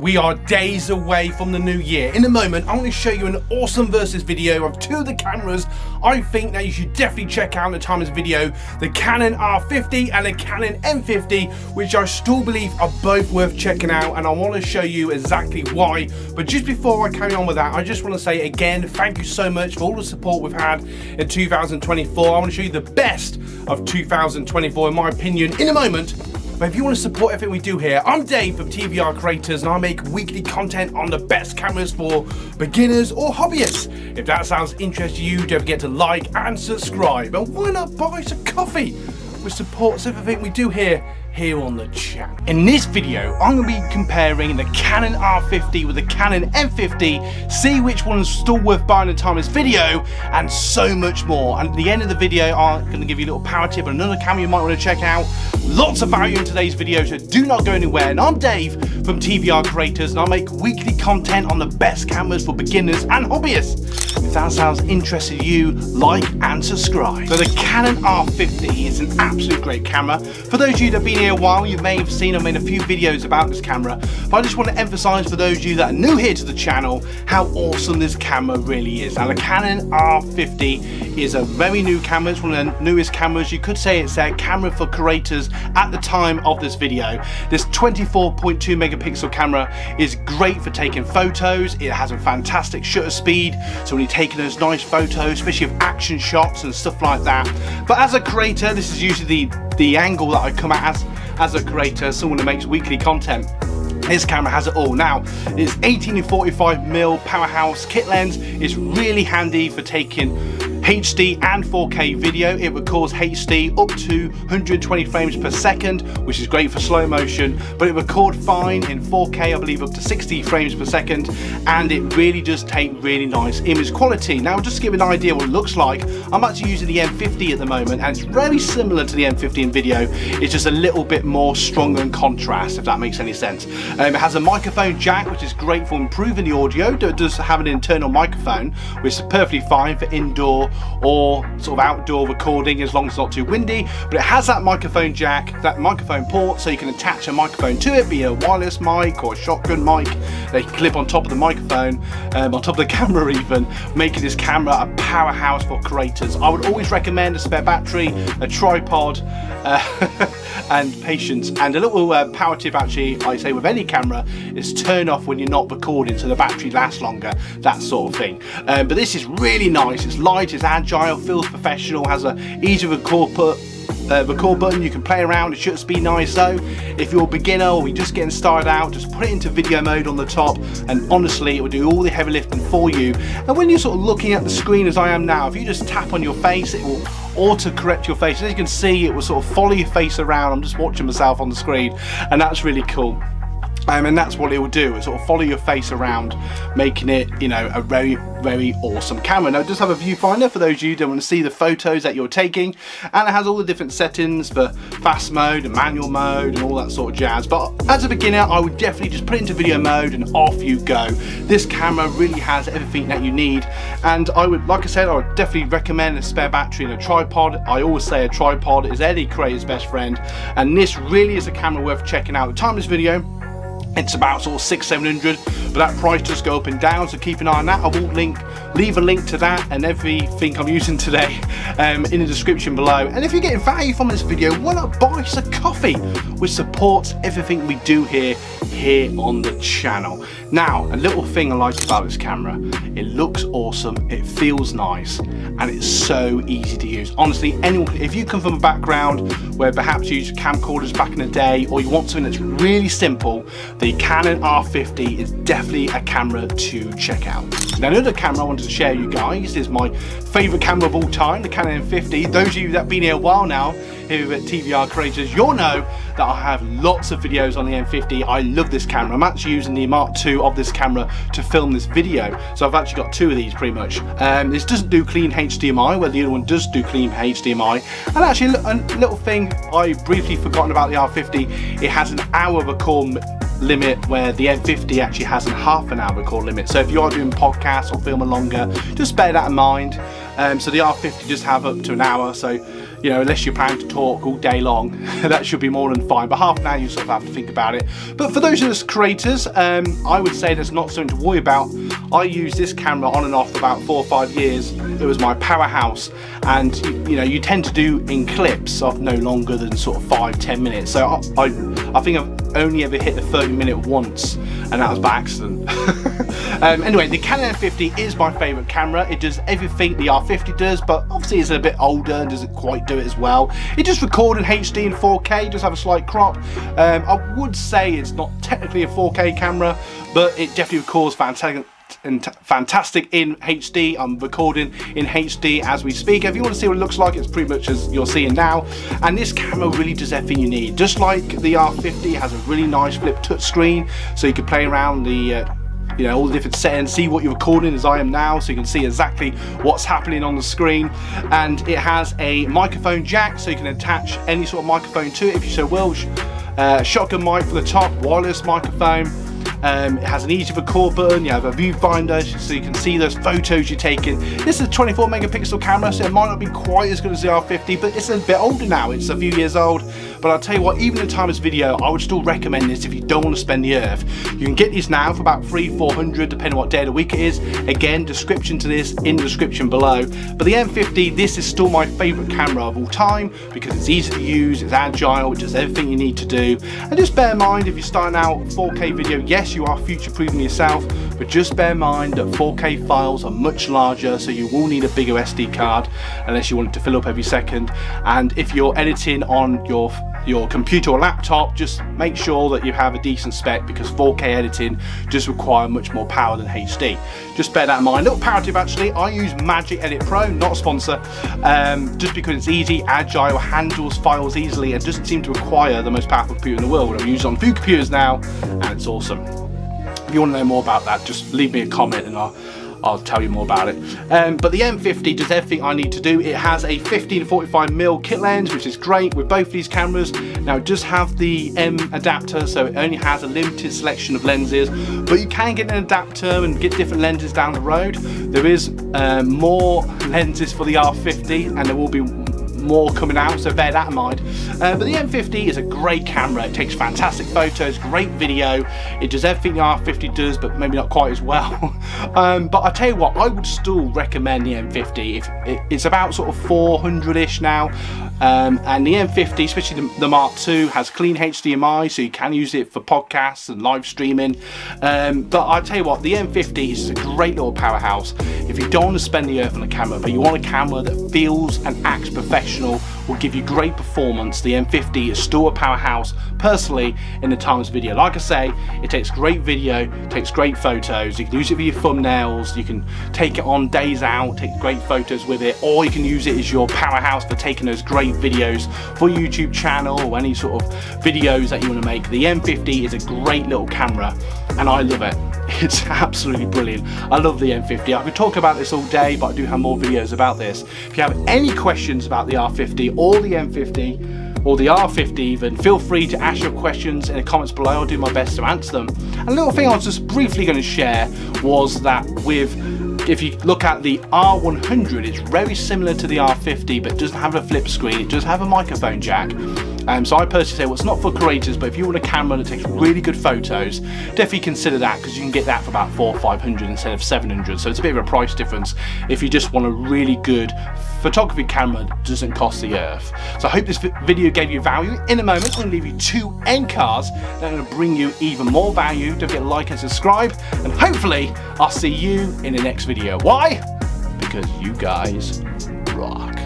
We are days away from the new year. In a moment, I'm going to show you an awesome versus video of two of the cameras I think that you should definitely check out at the time of this video. The Canon R50 and the Canon M50, which I still believe are both worth checking out, and I want to show you exactly why. But just before I carry on with that, I just want to say again, thank you so much for all the support we've had in 2024. I want to show you the best of 2024 in my opinion in a moment. But if you want to support everything we do here, I'm Dave from TVR Creators, and I make weekly content on the best cameras for beginners or hobbyists. If that sounds interesting to you, don't forget to like and subscribe. And why not buy some coffee, which supports everything we do here on the channel. In this video, I'm going to be comparing the Canon R50 with the Canon M50, see which one's still worth buying at the time of this video, and so much more. And at the end of the video, I'm going to give you a little power tip on another camera you might want to check out. Lots of value in today's video, so do not go anywhere. And I'm Dave from TVR Creators, and I make weekly content on the best cameras for beginners and hobbyists. If that sounds interesting to you, like and subscribe. So the Canon R50 is an absolute great camera. For those of you that have been here a while, you may have seen I made a few videos about this camera, but I just want to emphasize for those of you that are new here to the channel how awesome this camera really is. Now the Canon R50 is a very new camera. It's one of the newest cameras. You could say it's a camera for creators at the time of this video. This 24.2 megapixel camera is great for taking photos. It has a fantastic shutter speed, so when you're taking those nice photos, especially of action shots and stuff like that. But as a creator, this is usually the angle that I come at as a creator, someone who makes weekly content. This camera has it all. Now, it's 18-45mm powerhouse kit lens. It's really handy for taking HD and 4K video. It records HD up to 120 frames per second, which is great for slow motion, but it records fine in 4K, I believe up to 60 frames per second, and it really does take really nice image quality. Now, just to give an idea what it looks like, I'm actually using the M50 at the moment, and it's very similar to the M50 in video. It's just a little bit more stronger in contrast, if that makes any sense. It has a microphone jack, which is great for improving the audio. It does have an internal microphone, which is perfectly fine for indoor or sort of outdoor recording as long as it's not too windy, but it has that microphone jack, that microphone port, so you can attach a microphone to it, be it a wireless mic or a shotgun mic. They can clip on top of the microphone, on top of the camera even, making this camera a powerhouse for creators. I would always recommend a spare battery, a tripod, and patience. And a little power tip actually, I say with any camera, is turn off when you're not recording so the battery lasts longer, that sort of thing. But this is really nice. It's light, it's agile, feels professional, has a easy record button. You can play around, it should be nice. So if you're a beginner or you're just getting started out, just put it into video mode on the top, and honestly it will do all the heavy lifting for you. And when you're sort of looking at the screen as I am now, if you just tap on your face, it will auto correct your face. As you can see, it will sort of follow your face around. I'm just watching myself on the screen, and that's really cool. And that's what it will do, it sort of follow your face around, making it, you know, a very, very awesome camera. Now it does have a viewfinder for those of you who don't want to see the photos that you're taking, and it has all the different settings for fast mode and manual mode and all that sort of jazz. But as a beginner, I would definitely just put it into video mode and off you go. This camera really has everything that you need, and I would, like I said, I would definitely recommend a spare battery and a tripod. I always say a tripod is any creator's best friend, and this really is a camera worth checking out. At the time of this video, it's about sort of $600-700, but that price does go up and down, so keep an eye on that. I will leave a link to that and everything I'm using today in the description below. And if you're getting value from this video, why not buy us a coffee, which supports everything we do here on the channel. Now, a little thing I like about this camera, it looks awesome, it feels nice, and it's so easy to use. Honestly, anyone, if you come from a background where perhaps you used camcorders back in the day, or you want something that's really simple, the Canon R50 is definitely a camera to check out. Now, another camera I wanted to share with you guys is my favourite camera of all time, the Canon M50. Those of you that have been here a while now, here at TVR Creators, you'll know that I have lots of videos on the M50. I love this camera. I'm actually using the Mark II of this camera to film this video, so I've actually got two of these pretty much. This doesn't do clean HDMI, where the other one does do clean HDMI. And actually, a little thing I briefly forgotten about the R50, it has an hour record limit, where the M50 actually has a half an hour record limit. So if you are doing podcasts or filming longer, just bear that in mind. So the R50 does have up to an hour, so you know, unless you're planning to talk all day long, that should be more than fine, but half an hour you sort of have to think about it. But for those of us creators, I would say there's not something to worry about. I used this camera on and off for about 4 or 5 years. It was my powerhouse, and you know, you tend to do in clips of no longer than sort of 5-10 minutes. So I think I've only ever hit the 30-minute once, and that was by accident. Anyway, the Canon M50 is my favourite camera. It does everything the R50 does, but obviously it's a bit older and doesn't quite do it as well. It does record in HD and 4K, does have a slight crop. I would say it's not technically a 4K camera, but it definitely records fantastic in HD. I'm recording in HD as we speak. If you want to see what it looks like, it's pretty much as you're seeing now. And this camera really does everything you need. Just like the R50 has a really nice flip touch screen, so you can play around the you know, all the different settings, see what you're recording as I am now, so you can see exactly what's happening on the screen. And it has a microphone jack, so you can attach any sort of microphone to it if you so will. Shotgun mic for the top, wireless microphone. It has an easy record button, you have a viewfinder so you can see those photos you're taking. This is a 24 megapixel camera, so it might not be quite as good as the R50, but it's a bit older now, it's a few years old. But I'll tell you what, even in time as video, I would still recommend this if you don't want to spend the earth. You can get these now for about $300-400 depending on what day of the week it is. Again, description to this in the description below. But the M50, this is still my favourite camera of all time because it's easy to use, it's agile, it does everything you need to do. And just bear in mind, if you're starting out 4K video, yes, you are future-proofing yourself, but just bear in mind that 4K files are much larger, so you will need a bigger SD card unless you want it to fill up every second. And if you're editing on your computer or laptop, just make sure that you have a decent spec because 4K editing does require much more power than HD. Just bear that in mind. Little power tip actually, I use Magic Edit Pro, not a sponsor, just because it's easy, agile, handles files easily, and doesn't seem to require the most powerful computer in the world. I've used it on a few computers now, and it's awesome. If you want to know more about that, just leave me a comment and I'll tell you more about it. But the M50 does everything I need to do. It has a 15-45mm kit lens, which is great with both these cameras. Now it does have the M adapter, so it only has a limited selection of lenses, but you can get an adapter and get different lenses down the road. There is more lenses for the R50, and there will be more coming out, so bear that in mind. But the M50 is a great camera. It takes fantastic photos, great video. It does everything the R50 does, but maybe not quite as well. But I tell you what, I would still recommend the M50. If it's about sort of 400-ish now, and the M50, especially the Mark II, has clean HDMI, so you can use it for podcasts and live streaming. But I tell you what, the M50 is a great little powerhouse. If you don't want to spend the earth on a camera, but you want a camera that feels and acts professional, will give you great performance, the M50 is still a powerhouse personally in the times video. Like I say, it takes great video, takes great photos, you can use it for your thumbnails, you can take it on days out, take great photos with it, or you can use it as your powerhouse for taking those great videos for your YouTube channel or any sort of videos that you want to make. The M50 is a great little camera and I love it. It's absolutely brilliant. I love the M50. I could talk about this all day, but I do have more videos about this. If you have any questions about the R50 or the M50 or the R50 even, feel free to ask your questions in the comments below. I'll do my best to answer them. And a little thing I was just briefly going to share was that if you look at the R100, it's very similar to the R50, but it doesn't have a flip screen. It does have a microphone jack. So I personally say, well, it's not for creators, but if you want a camera that takes really good photos, definitely consider that, because you can get that for about $400 or $500 instead of $700. So it's a bit of a price difference if you just want a really good photography camera that doesn't cost the earth. So I hope this video gave you value. In a moment, I'm going to leave you 2 end cards that are going to bring you even more value. Don't forget to like and subscribe, and hopefully I'll see you in the next video. Why? Because you guys rock.